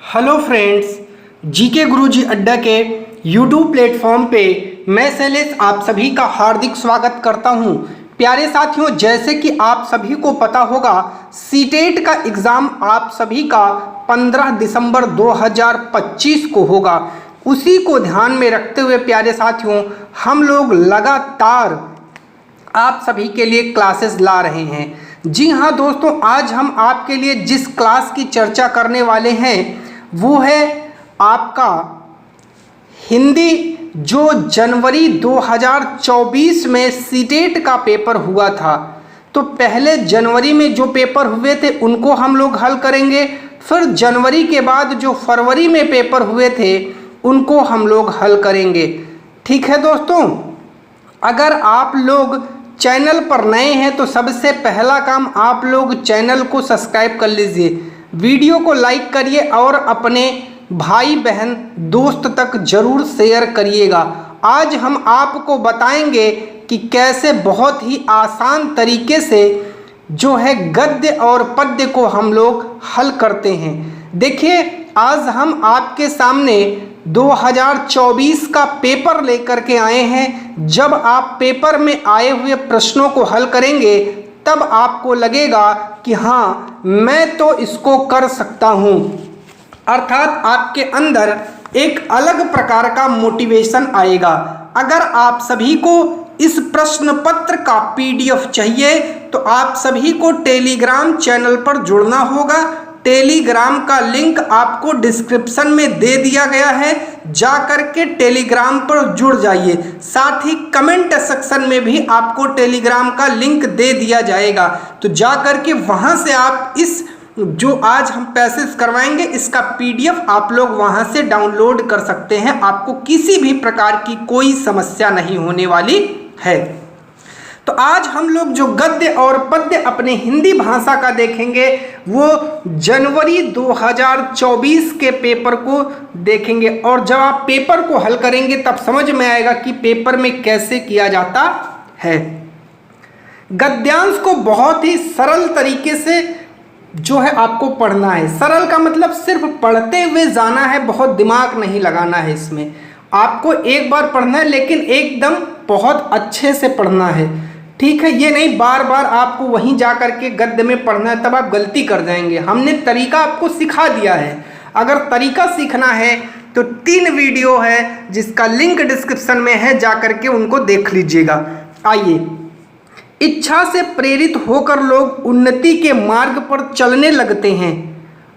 Hello friends, GK गुरुजी अड्डा के YouTube platform पे मैं शैलेश आप सभी का हार्दिक स्वागत करता हूं। प्यारे साथियों, जैसे कि आप सभी को पता होगा, सीटेट का एग्ज़ाम आप सभी का 15 दिसंबर 2025 को होगा। उसी को ध्यान में रखते हुए प्यारे साथियों, हम लोग लगातार आप सभी के लिए क्लासेस ला रहे हैं। जी हाँ दोस्तों, आज हम आपके लिए जिस क्लास की चर्चा करने वाले हैं वो है आपका हिंदी, जो जनवरी 2024 में सीटेट का पेपर हुआ था। तो पहले जनवरी में जो पेपर हुए थे उनको हम लोग हल करेंगे, फिर जनवरी के बाद जो फरवरी में पेपर हुए थे उनको हम लोग हल करेंगे। ठीक है दोस्तों, अगर आप लोग चैनल पर नए हैं तो सबसे पहला काम आप लोग चैनल को सब्सक्राइब कर लीजिए, वीडियो को लाइक करिए और अपने भाई बहन दोस्त तक ज़रूर शेयर करिएगा। आज हम आपको बताएंगे कि कैसे बहुत ही आसान तरीके से जो है गद्य और पद्य को हम लोग हल करते हैं। देखिए, आज हम आपके सामने 2024 का पेपर लेकर के आए हैं। जब आप पेपर में आए हुए प्रश्नों को हल करेंगे तब आपको लगेगा कि हाँ, मैं तो इसको कर सकता हूँ। अर्थात आपके अंदर एक अलग प्रकार का मोटिवेशन आएगा। अगर आप सभी को इस प्रश्न पत्र का पीडीएफ चाहिए तो आप सभी को टेलीग्राम चैनल पर जुड़ना होगा। टेलीग्राम का लिंक आपको डिस्क्रिप्शन में दे दिया गया है, जा करके टेलीग्राम पर जुड़ जाइए। साथ ही कमेंट सेक्शन में भी आपको टेलीग्राम का लिंक दे दिया जाएगा, तो जा करके वहां से आप इस जो आज हम पैसेज करवाएंगे इसका पीडीएफ आप लोग वहां से डाउनलोड कर सकते हैं। आपको किसी भी प्रकार की कोई समस्या नहीं होने वाली है। तो आज हम लोग जो गद्य और पद्य अपने हिंदी भाषा का देखेंगे वो जनवरी 2024 के पेपर को देखेंगे, और जब आप पेपर को हल करेंगे तब समझ में आएगा कि पेपर में कैसे किया जाता है। गद्यांश को बहुत ही सरल तरीके से जो है आपको पढ़ना है। सरल का मतलब सिर्फ पढ़ते हुए जाना है, बहुत दिमाग नहीं लगाना है इसमें। आपको एक बार पढ़ना है लेकिन एकदम बहुत अच्छे से पढ़ना है। ठीक है, ये नहीं बार बार आपको वहीं जा कर के गद्य में पढ़ना है, तब आप गलती कर जाएंगे। हमने तरीका आपको सिखा दिया है। अगर तरीका सीखना है तो 3 वीडियो है जिसका लिंक डिस्क्रिप्शन में है, जा कर के उनको देख लीजिएगा। आइए, इच्छा से प्रेरित होकर लोग उन्नति के मार्ग पर चलने लगते हैं।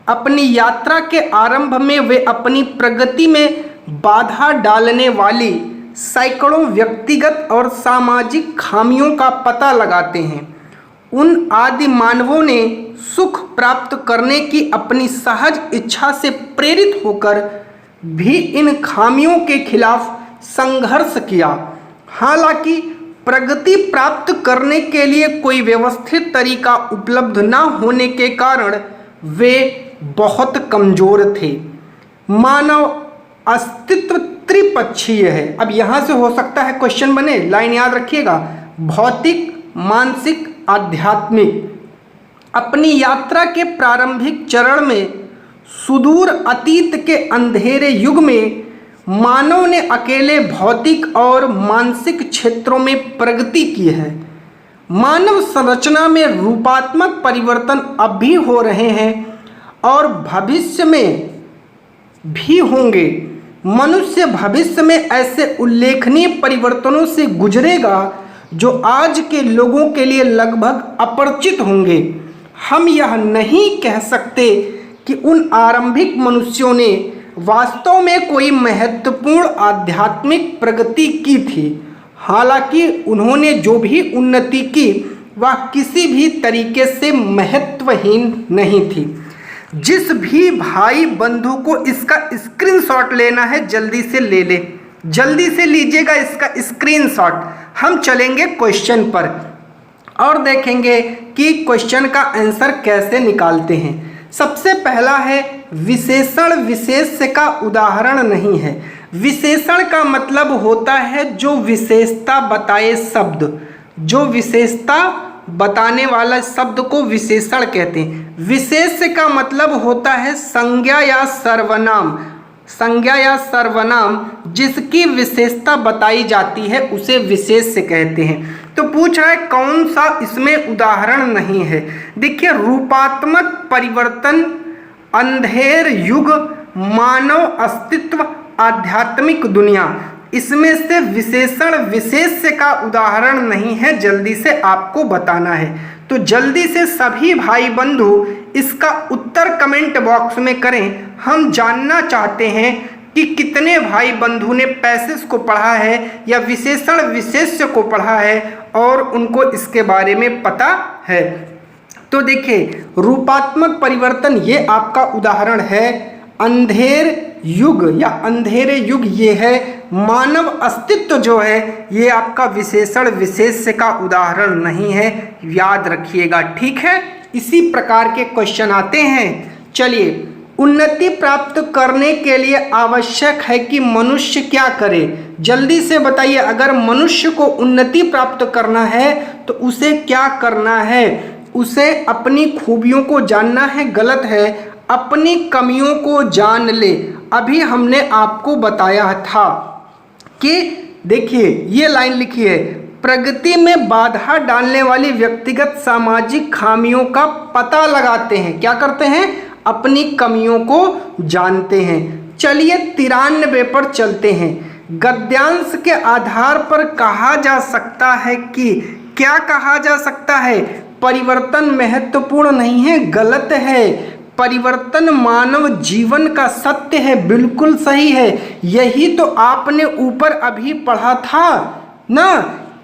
अपनी यात्रा के आरंभ में वे अपनी प्रगति में बाधा डालने वाली सैकड़ों व्यक्तिगत और सामाजिक खामियों का पता लगाते हैं। उन आदि मानवों ने सुख प्राप्त करने की अपनी सहज इच्छा से प्रेरित होकर भी इन खामियों के खिलाफ संघर्ष किया। हालांकि प्रगति प्राप्त करने के लिए कोई व्यवस्थित तरीका उपलब्ध न होने के कारण वे बहुत कमजोर थे। मानव अस्तित्व त्रिपक्षीय है। अब यहाँ से हो सकता है क्वेश्चन बने, लाइन याद रखिएगा, भौतिक, मानसिक, आध्यात्मिक। अपनी यात्रा के प्रारंभिक चरण में सुदूर अतीत के अंधेरे युग में मानव ने अकेले भौतिक और मानसिक क्षेत्रों में प्रगति की है। मानव संरचना में रूपात्मक परिवर्तन अब भी हो रहे हैं और भविष्य में भी होंगे। मनुष्य भविष्य में ऐसे उल्लेखनीय परिवर्तनों से गुजरेगा जो आज के लोगों के लिए लगभग अपरिचित होंगे। हम यह नहीं कह सकते कि उन आरंभिक मनुष्यों ने वास्तव में कोई महत्वपूर्ण आध्यात्मिक प्रगति की थी। हालांकि उन्होंने जो भी उन्नति की वह किसी भी तरीके से महत्वहीन नहीं थी। जिस भी भाई बंधु को इसका स्क्रीनशॉट लेना है जल्दी से ले ले, जल्दी से लीजिएगा इसका स्क्रीनशॉट। हम चलेंगे क्वेश्चन पर और देखेंगे कि क्वेश्चन का आंसर कैसे निकालते हैं। सबसे पहला है विशेषण विशेष्य का उदाहरण नहीं है। विशेषण का मतलब होता है जो विशेषता बताए शब्द, जो विशेषता बताने वाला शब्द को विशेषण कहते हैं। विशेष का मतलब होता है संज्ञा या सर्वनाम। संज्ञा या सर्वनाम जिसकी विशेषता बताई जाती है उसे विशेष कहते हैं। तो पूछ रहा है कौन सा इसमें उदाहरण नहीं है। देखिए, रूपात्मक परिवर्तन, अंधेर युग, मानव अस्तित्व, आध्यात्मिक दुनिया, इसमें से विशेषण विशेष का उदाहरण नहीं है, जल्दी से आपको बताना है। तो जल्दी से सभी भाई बंधु इसका उत्तर कमेंट बॉक्स में करें। हम जानना चाहते हैं कि कितने भाई बंधु ने पैसेज को पढ़ा है या विशेषण विशेष्य को पढ़ा है और उनको इसके बारे में पता है। तो देखिए, रूपात्मक परिवर्तन ये आपका उदाहरण है। अंधेर युग या अंधेरे युग ये है। मानव अस्तित्व जो है ये आपका विशेषण विशेष्य का उदाहरण नहीं है, याद रखिएगा, ठीक है। इसी प्रकार के क्वेश्चन आते हैं। चलिए, उन्नति प्राप्त करने के लिए आवश्यक है कि मनुष्य क्या करे। जल्दी से बताइए, अगर मनुष्य को उन्नति प्राप्त करना है तो उसे क्या करना है। उसे अपनी खूबियों को जानना है, गलत है, अपनी कमियों को जान ले। अभी हमने आपको बताया था कि देखिए ये लाइन लिखी है, प्रगति में बाधा डालने वाली व्यक्तिगत सामाजिक खामियों का पता लगाते हैं। क्या करते हैं? अपनी कमियों को जानते हैं। चलिए 93 पर चलते हैं। गद्यांश के आधार पर कहा जा सकता है कि, क्या कहा जा सकता है? परिवर्तन महत्वपूर्ण नहीं है, गलत है। परिवर्तन मानव जीवन का सत्य है, बिल्कुल सही है। यही तो आपने ऊपर अभी पढ़ा था ना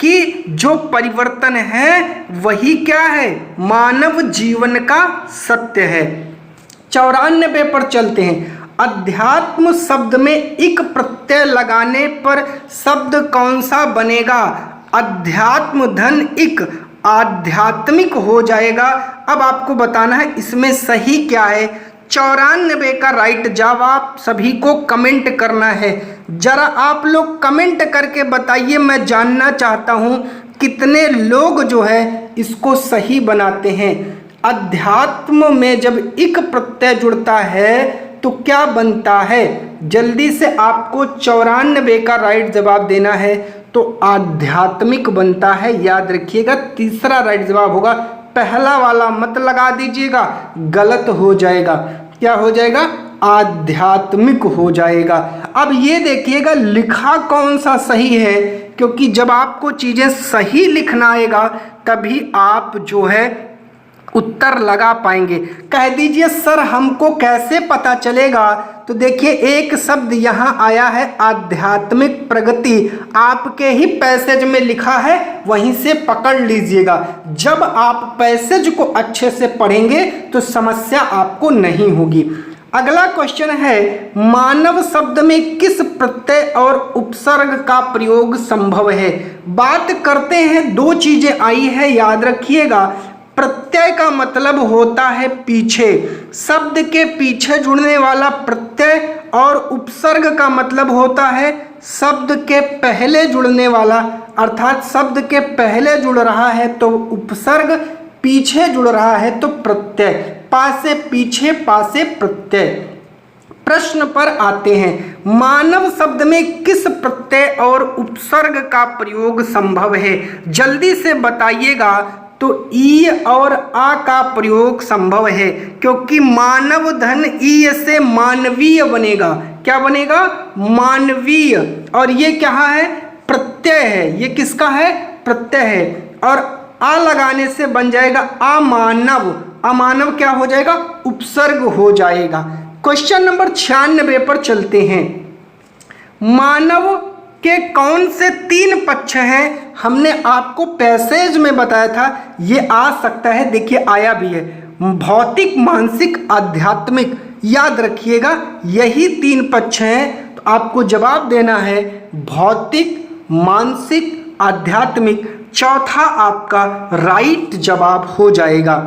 कि जो परिवर्तन है वही क्या है? मानव जीवन का सत्य है। 94 पर चलते हैं। अध्यात्म शब्द में इक प्रत्यय लगाने पर शब्द कौन सा बनेगा? अध्यात्म धन इक, आध्यात्मिक हो जाएगा। अब आपको बताना है इसमें सही क्या है। 94 का राइट जवाब सभी को कमेंट करना है। जरा आप लोग कमेंट करके बताइए, मैं जानना चाहता हूं कितने लोग जो है इसको सही बनाते हैं। अध्यात्म में जब इक प्रत्यय जुड़ता है तो क्या बनता है? जल्दी से आपको 94 का राइट जवाब देना है। तो आध्यात्मिक बनता है, याद रखिएगा। तीसरा राइट जवाब होगा, पहला वाला मत लगा दीजिएगा, गलत हो जाएगा। क्या हो जाएगा? आध्यात्मिक हो जाएगा। अब ये देखिएगा लिखा कौन सा सही है, क्योंकि जब आपको चीजें सही लिखना आएगा तभी आप जो है उत्तर लगा पाएंगे। कह दीजिए सर हमको कैसे पता चलेगा? तो देखिए एक शब्द यहाँ आया है आध्यात्मिक प्रगति, आपके ही पैसेज में लिखा है, वहीं से पकड़ लीजिएगा। जब आप पैसेज को अच्छे से पढ़ेंगे तो समस्या आपको नहीं होगी। अगला क्वेश्चन है, मानव शब्द में किस प्रत्यय और उपसर्ग का प्रयोग संभव है? बात करते हैं, दो चीजें आई है, याद रखिएगा। प्रत्यय का मतलब होता है पीछे, शब्द के पीछे जुड़ने वाला प्रत्यय, और उपसर्ग का मतलब होता है शब्द के पहले जुड़ने वाला, अर्थात शब्द के पहले जुड़ रहा है तो उपसर्ग, पीछे जुड़ रहा है तो प्रत्यय। पासे पीछे, पासे प्रत्यय। प्रश्न पर आते हैं, मानव शब्द में किस प्रत्यय और उपसर्ग का प्रयोग संभव है? जल्दी से बताइएगा। तो ई और आ का प्रयोग संभव है, क्योंकि मानव धन ई से मानवीय बनेगा। क्या बनेगा? मानवीय। और ये क्या है? प्रत्यय है। ये किसका है? प्रत्यय है। और आ लगाने से बन जाएगा अमानव। अमानव क्या हो जाएगा? उपसर्ग हो जाएगा। क्वेश्चन नंबर 96 पर चलते हैं। मानव के कौन से 3 पक्ष हैं? हमने आपको पैसेज में बताया था, ये आ सकता है, देखिए आया भी है, भौतिक, मानसिक, आध्यात्मिक। याद रखिएगा यही 3 पक्ष हैं। तो आपको जवाब देना है भौतिक, मानसिक, आध्यात्मिक। चौथा आपका राइट जवाब हो जाएगा।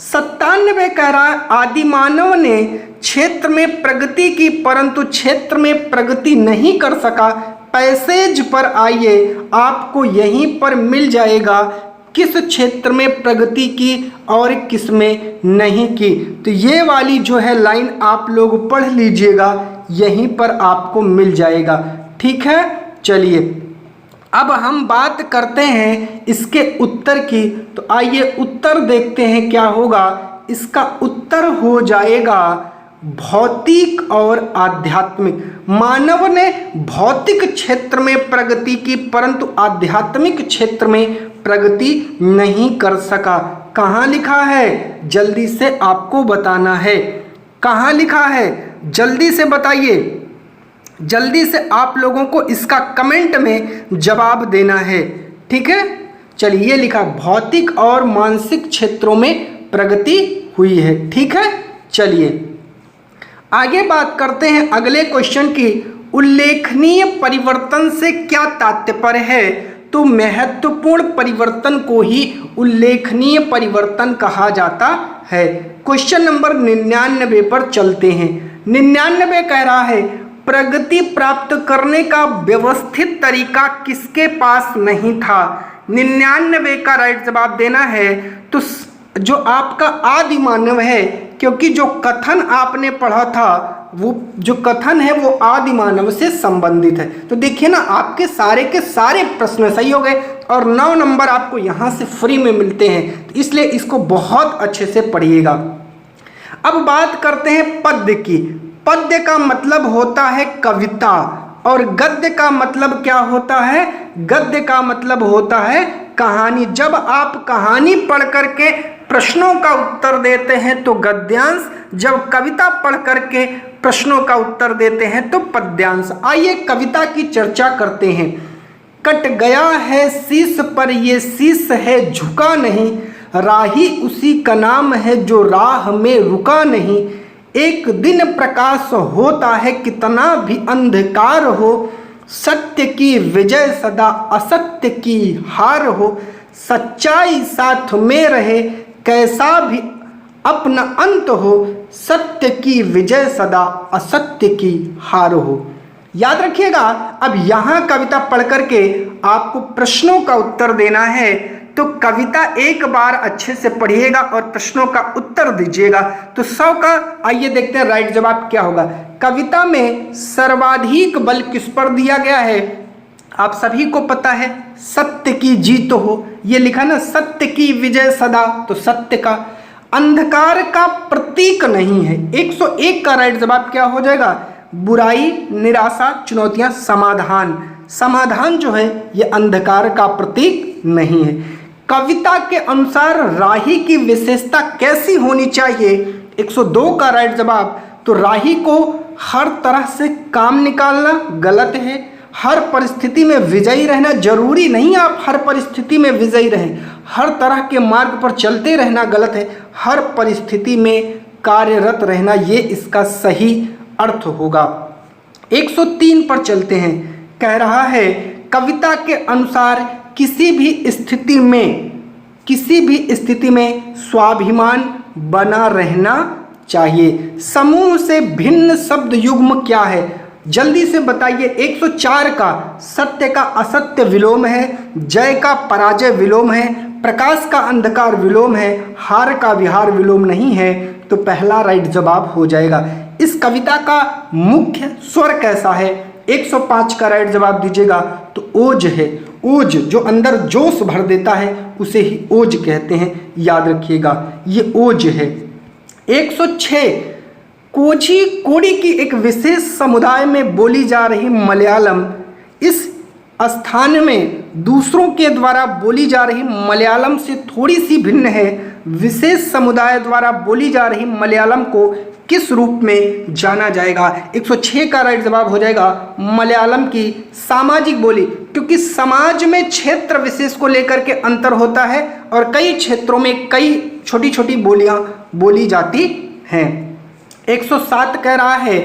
97 कह रहा है, आदिमानव ने क्षेत्र में प्रगति की परंतु क्षेत्र में प्रगति नहीं कर सका। पैसेज पर आइए, आपको यहीं पर मिल जाएगा किस क्षेत्र में प्रगति की और किस में नहीं की। तो ये वाली जो है लाइन आप लोग पढ़ लीजिएगा, यहीं पर आपको मिल जाएगा। ठीक है, चलिए अब हम बात करते हैं इसके उत्तर की। तो आइए उत्तर देखते हैं क्या होगा। इसका उत्तर हो जाएगा भौतिक और आध्यात्मिक। मानव ने भौतिक क्षेत्र में प्रगति की परंतु आध्यात्मिक क्षेत्र में प्रगति नहीं कर सका। कहाँ लिखा है, जल्दी से आपको बताना है। कहाँ लिखा है, जल्दी से बताइए। जल्दी से आप लोगों को इसका कमेंट में जवाब देना है। ठीक है, चलिए ये लिखा भौतिक और मानसिक क्षेत्रों में प्रगति हुई है। ठीक है, चलिए आगे बात करते हैं अगले क्वेश्चन की। उल्लेखनीय परिवर्तन से क्या तात्पर्य है। तो महत्वपूर्ण परिवर्तन को ही उल्लेखनीय परिवर्तन कहा जाता है। क्वेश्चन नंबर 99 पर चलते हैं। 99 कह रहा है प्रगति प्राप्त करने का व्यवस्थित तरीका किसके पास नहीं था। 99 का राइट जवाब देना है तो जो आपका आदि मानव है, क्योंकि जो कथन आपने पढ़ा था वो जो कथन है वो आदि मानव से संबंधित है। तो देखिए ना, आपके सारे के सारे प्रश्न सही हो गए और 9 नंबर आपको यहाँ से फ्री में मिलते हैं। तो इसलिए इसको बहुत अच्छे से पढ़िएगा। अब बात करते हैं पद्य की। पद्य का मतलब होता है कविता और गद्य का मतलब क्या होता है। गद्य का मतलब होता है कहानी। जब आप कहानी पढ़ करके प्रश्नों का उत्तर देते हैं तो गद्यांश, जब कविता पढ़ करके प्रश्नों का उत्तर देते हैं तो पद्यांश। आइए कविता की चर्चा करते हैं। कट गया है शीश पर ये शीश है झुका नहीं, राही उसी का नाम है जो राह में रुका नहीं। एक दिन प्रकाश होता है कितना भी अंधकार हो, सत्य की विजय सदा असत्य की हार हो। सच्चाई साथ में रहे कैसा भी अपना अंत हो, सत्य की विजय सदा असत्य की हार हो। याद रखिएगा। अब यहाँ कविता पढ़ करके आपको प्रश्नों का उत्तर देना है। तो कविता एक बार अच्छे से पढ़िएगा और प्रश्नों का उत्तर दीजिएगा। तो 100 का आइए देखते हैं राइट जवाब क्या होगा। कविता में सर्वाधिक बल किस पर दिया गया है। आप सभी को पता है सत्य की जीत हो, ये लिखा ना, सत्य की विजय सदा, तो सत्य का। अंधकार का प्रतीक नहीं है। 101 का राइट जवाब क्या हो जाएगा। बुराई, निराशा, चुनौतियां, समाधान। समाधान जो है ये अंधकार का प्रतीक नहीं है। कविता के अनुसार राही की विशेषता कैसी होनी चाहिए। 102 का राइट जवाब। तो राही को हर तरह से काम निकालना गलत है। हर परिस्थिति में विजयी रहना जरूरी नहीं, आप हर परिस्थिति में विजयी रहें। हर तरह के मार्ग पर चलते रहना गलत है। हर परिस्थिति में कार्यरत रहना, ये इसका सही अर्थ होगा। 103 पर चलते हैं। कह रहा है कविता के अनुसार किसी भी स्थिति में स्वाभिमान बना रहना चाहिए। समूह से भिन्न शब्द युग्म क्या है। जल्दी से बताइए। 104 का सत्य का असत्य विलोम है, जय का पराजय विलोम है, प्रकाश का अंधकार विलोम है, हार का विहार विलोम नहीं है। तो पहला राइट जवाब हो जाएगा। इस कविता का मुख्य स्वर कैसा है। 105 का राइट जवाब दीजिएगा। तो ओज है। ओज जो अंदर जोश भर देता है उसे ही ओज कहते हैं, याद रखिएगा, ये ओज है। 106 कोझिकोडी की एक विशेष समुदाय में बोली जा रही मलयालम इस स्थान में दूसरों के द्वारा बोली जा रही मलयालम से थोड़ी सी भिन्न है। विशेष समुदाय द्वारा बोली जा रही मलयालम को किस रूप में जाना जाएगा। 106 का राइट जवाब हो जाएगा मलयालम की सामाजिक बोली, क्योंकि समाज में क्षेत्र विशेष को लेकर के अंतर होता है और कई क्षेत्रों में कई छोटी छोटी बोलियां बोली जाती हैं। 107 कह रहा है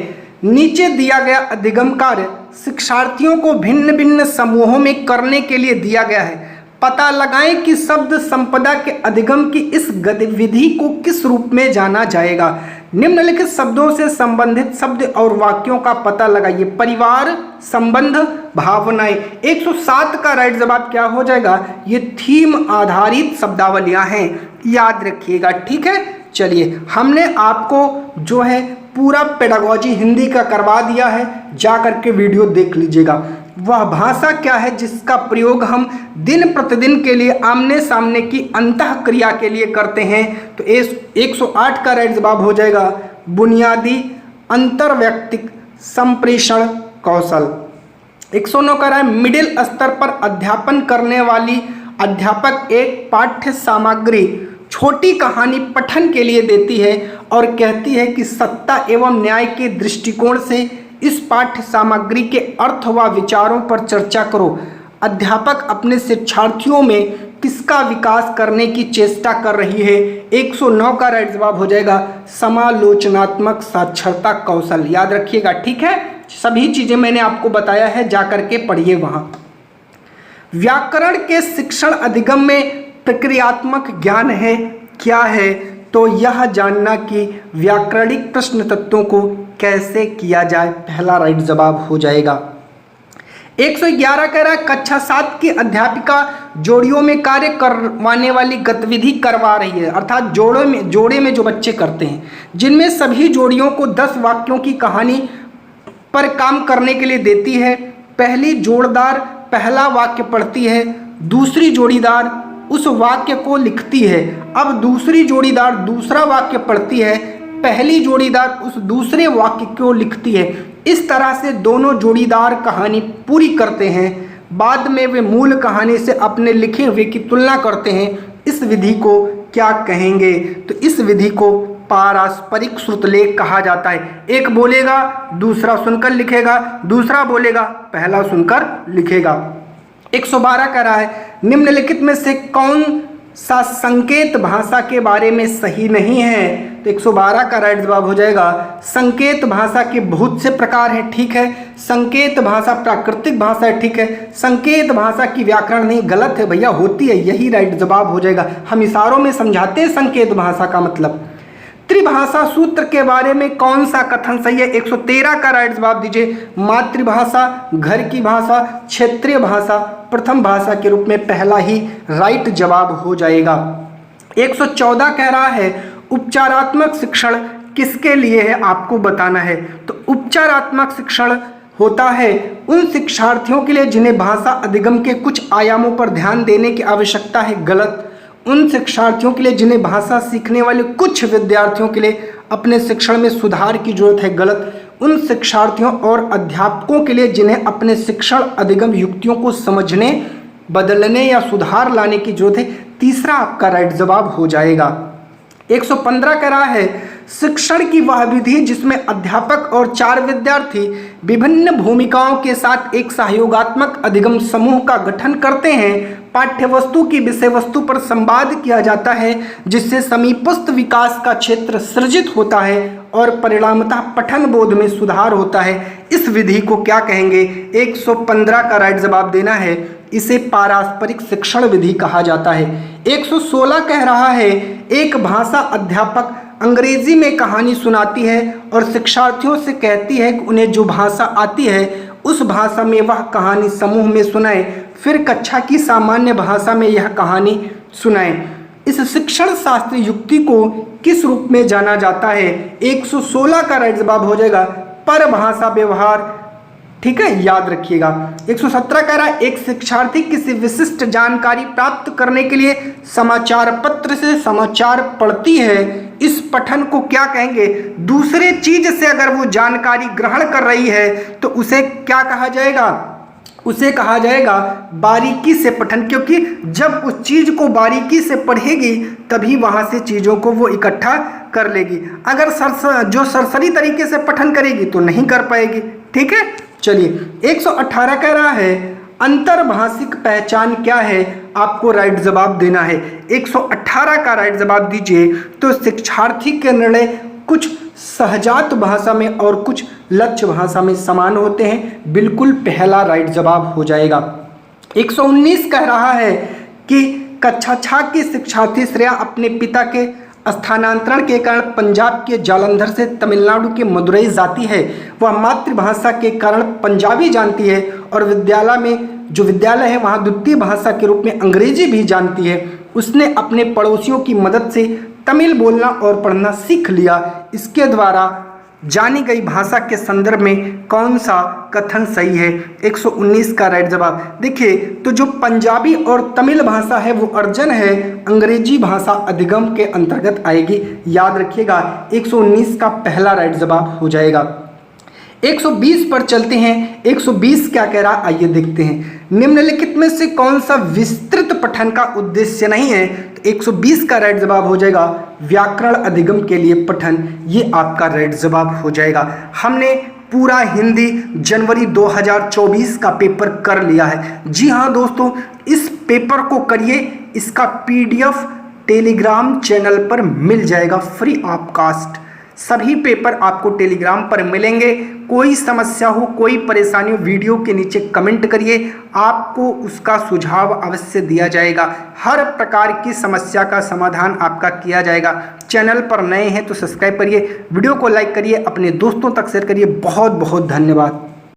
नीचे दिया गया अधिगम कार्य शिक्षार्थियों को भिन्न भिन्न समूहों में करने के लिए दिया गया है। पता लगाएं कि शब्द संपदा के अधिगम की इस गतिविधि को किस रूप में जाना जाएगा। निम्नलिखित शब्दों से संबंधित शब्द और वाक्यों का पता लगाइए। परिवार, संबंध, भावनाएं। 107 का राइट जवाब क्या हो जाएगा? ये थीम आधारित शब्दावलियां हैं, याद रखिएगा। ठीक है, चलिए हमने आपको जो है पूरा पेडागोजी हिंदी का करवा दिया है, जा करके वीडियो देख लीजिएगा। वह भाषा क्या है जिसका प्रयोग हम दिन प्रतिदिन के लिए आमने सामने की अंतः क्रिया के लिए करते हैं? तो 108 का राइट जवाब हो जाएगा बुनियादी अंतर्वैयक्तिक संप्रेषण कौशल। 109 का राइट, मिडिल स्तर पर अध्यापन करने वाली अध्यापक एक पाठ्य सामग्री छोटी कहानी पठन के लिए देती है और कहती है कि सत्ता एवं न्याय के दृष्टिकोण से इस पाठ्य सामग्री के अर्थ व विचारों पर चर्चा करो। अध्यापक अपने शिक्षार्थियों में किसका विकास करने की चेष्टा कर रही है? 109 का राइट जवाब हो जाएगा समालोचनात्मक साक्षरता कौशल। याद रखिएगा, ठीक है। सभी चीजें मैंने आपको बताया है, जाकर के पढ़िए वहां। व्याकरण के शिक्षण अधिगम में प्रक्रियात्मक ज्ञान है, क्या है? तो यह जानना कि व्याकरणिक प्रश्न तत्वों को कैसे किया जाए, पहला राइट जवाब हो जाएगा। 111 कह रहा है कक्षा 7 की अध्यापिका जोड़ियों में कार्य करवाने वाली गतिविधि करवा रही है, अर्थात जोड़े में जो बच्चे करते हैं, जिनमें सभी जोड़ियों को 10 वाक्यों की कहानी पर काम करने के लिए देती है। पहली जोड़ीदार पहला वाक्य पढ़ती है, दूसरी जोड़ीदार उस वाक्य को लिखती है। अब दूसरी जोड़ीदार दूसरा वाक्य पढ़ती है, पहली जोड़ीदार उस दूसरे वाक्य को लिखती है। इस तरह से दोनों जोड़ीदार कहानी पूरी करते हैं। बाद में वे मूल कहानी से अपने लिखे हुए की तुलना करते हैं। इस विधि को क्या कहेंगे? तो इस विधि को पारस्परिक श्रुतलेख कहा जाता है। एक बोलेगा, दूसरा सुनकर लिखेगा, दूसरा बोलेगा, पहला सुनकर लिखेगा। 112 कह रहा है निम्नलिखित में से कौन सा संकेत भाषा के बारे में सही नहीं है? तो 112 का राइट जवाब हो जाएगा संकेत भाषा के बहुत से प्रकार हैं, ठीक है। संकेत भाषा प्राकृतिक भाषा है, ठीक है। संकेत भाषा की व्याकरण नहीं, गलत है भैया, होती है, यही राइट जवाब हो जाएगा। हम इशारों में समझाते हैं संकेत भाषा का मतलब। त्रिभाषा सूत्र के बारे में कौन सा कथन सही है? 113 का राइट जवाब दीजिए। मातृभाषा, घर की भाषा, क्षेत्रीय भाषा, प्रथम भाषा के रूप में पहला ही राइट जवाब हो जाएगा। 114 कह रहा है उपचारात्मक शिक्षण किसके लिए है, आपको बताना है। तो उपचारात्मक शिक्षण होता है उन शिक्षार्थियों के लिए जिन्हें भाषा अधिगम के कुछ आयामों पर ध्यान देने की आवश्यकता है, गलत। उन शिक्षार्थियों के लिए जिन्हें भाषा सीखने वाले कुछ विद्यार्थियों के लिए अपने शिक्षण में सुधार की जरूरत है, गलत। उन शिक्षार्थियों और अध्यापकों के लिए जिन्हें अपने शिक्षण अधिगम युक्तियों को समझने, बदलने या सुधार लाने की जरूरत है, तीसरा आपका राइट जवाब हो जाएगा। 115 कह रहा है शिक्षण की वह विधि जिसमें अध्यापक और 4 विद्यार्थी विभिन्न भूमिकाओं के साथ एक सहयोगात्मक अधिगम समूह का गठन करते हैं। पाठ्य वस्तु की विषय वस्तु पर संवाद किया जाता है जिससे समीपस्थ विकास का क्षेत्र सृजित होता है और परिणामतः पठन बोध में सुधार होता है। इस विधि को क्या कहेंगे? 115 का राइट जवाब देना है, इसे पारस्परिक शिक्षण विधि कहा जाता है। 116 कह रहा है एक भाषा अध्यापक अंग्रेजी में कहानी सुनाती है और शिक्षार्थियों से कहती है कि उन्हें जो भाषा आती है उस भाषा में वह कहानी समूह में सुनाए, फिर कक्षा की सामान्य भाषा में यह कहानी सुनाए। इस शिक्षण शास्त्र युक्ति को किस रूप में जाना जाता है? 116 का राइट जवाब हो जाएगा परभाषा व्यवहार, ठीक है, याद रखिएगा। 117 कह रहा है एक शिक्षार्थी किसी विशिष्ट जानकारी प्राप्त करने के लिए समाचार पत्र से समाचार पढ़ती है, इस पठन को क्या कहेंगे? दूसरे चीज से अगर वो जानकारी ग्रहण कर रही है तो उसे क्या कहा जाएगा? उसे कहा जाएगा बारीकी से पठन, क्योंकि जब उस चीज को बारीकी से पढ़ेगी तभी वहां से चीजों को वो इकट्ठा कर लेगी। अगर सरसरी तरीके से पठन करेगी तो नहीं कर पाएगी, ठीक है। चलिए 118 कह रहा है अंतर्भाषिक पहचान क्या है? आपको राइट जवाब देना है। 118 का राइट जवाब दीजिए। तो शिक्षार्थी के निर्णय कुछ सहजात भाषा में और कुछ लक्ष्य भाषा में समान होते हैं, बिल्कुल पहला राइट जवाब हो जाएगा। 119 कह रहा है कि कक्षा 6 की शिक्षार्थी श्रेया अपने पिता के स्थानांतरण के कारण पंजाब के जालंधर से तमिलनाडु के मदुरई जाती है, वह मातृभाषा के कारण पंजाबी जानती है और विद्यालय में जो विद्यालय है वहाँ द्वितीय भाषा के रूप में अंग्रेजी भी जानती है। उसने अपने पड़ोसियों की मदद से तमिल बोलना और पढ़ना सीख लिया। इसके द्वारा जानी गई भाषा के संदर्भ में कौन सा कथन सही है? 119 का राइट जवाब। देखिए, तो जो पंजाबी और तमिल भाषा है वो अर्जन है, अंग्रेजी भाषा अधिगम के अंतर्गत आएगी। याद रखिएगा, 119 का पहला राइट जवाब हो जाएगा। 120 पर चलते हैं। 120 क्या कह रहा, आइए देखते हैं। निम्नलिखित में से कौन सा विस्तृत पठन का उद्देश्य नहीं है? तो 120 का राइट जवाब हो जाएगा व्याकरण अधिगम के लिए पठन। ये आपका राइट जवाब हो जाएगा। हमने पूरा हिंदी जनवरी 2024 का पेपर कर लिया है। जी हाँ दोस्तों, इस पेपर को करिए, इसका PDF टेलीग्राम चैनल पर मिल जाएगा फ्री ऑफ कास्ट। सभी पेपर आपको टेलीग्राम पर मिलेंगे। कोई समस्या हो, कोई परेशानी हो, वीडियो के नीचे कमेंट करिए, आपको उसका सुझाव अवश्य दिया जाएगा। हर प्रकार की समस्या का समाधान आपका किया जाएगा। चैनल पर नए हैं तो सब्सक्राइब करिए, वीडियो को लाइक करिए, अपने दोस्तों तक शेयर करिए। बहुत बहुत धन्यवाद।